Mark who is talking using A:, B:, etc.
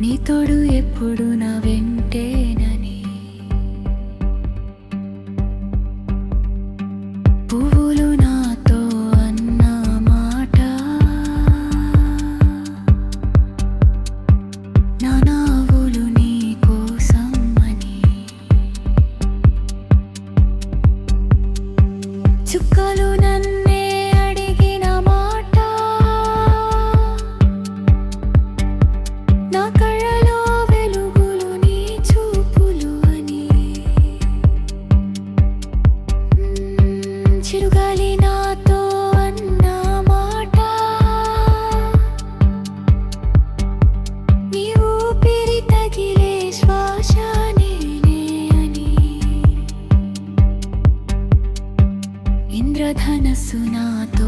A: నీ తోడు ఎప్పుడు నా వెంటేనని, పువ్వులు నాతో అన్న మాట, నా నవ్వులు నీ కోసం అని, చుక్కలు నన్నే అడిగిన మాట, నా కళ్ళలో వెలుగులు నీ చూపులు అని, చిరుగాలి నాతో అన్న మాట, నీ ఊపిరి తగిలే శ్వాస నేనే అని, ఇంద్రధనస్సు నాతో